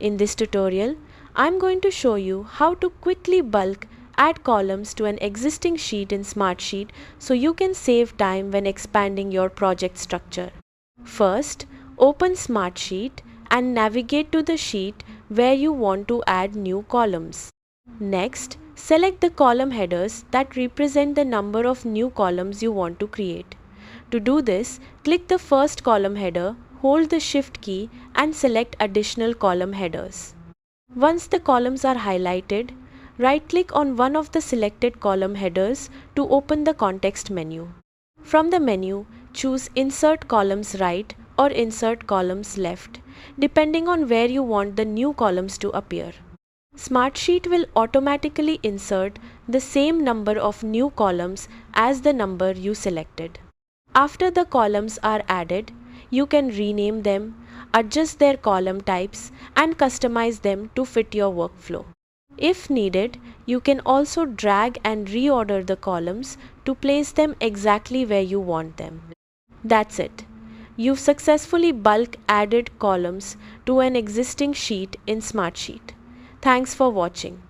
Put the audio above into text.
In this tutorial, I'm going to show you how to quickly bulk add columns to an existing sheet in Smartsheet so you can save time when expanding your project structure. First, open Smartsheet and navigate to the sheet where you want to add new columns. Next, select the column headers that represent the number of new columns you want to create. To do this, click the first column header, hold the Shift key and select additional column headers. Once the columns are highlighted, right-click on one of the selected column headers to open the context menu. From the menu, choose Insert Columns Right or Insert Columns Left, depending on where you want the new columns to appear. Smartsheet will automatically insert the same number of new columns as the number you selected. After the columns are added, you can rename them, adjust their column types, and customize them to fit your workflow. If needed, you can also drag and reorder the columns to place them exactly where you want them. That's it. You've successfully bulk added columns to an existing sheet in Smartsheet. Thanks for watching.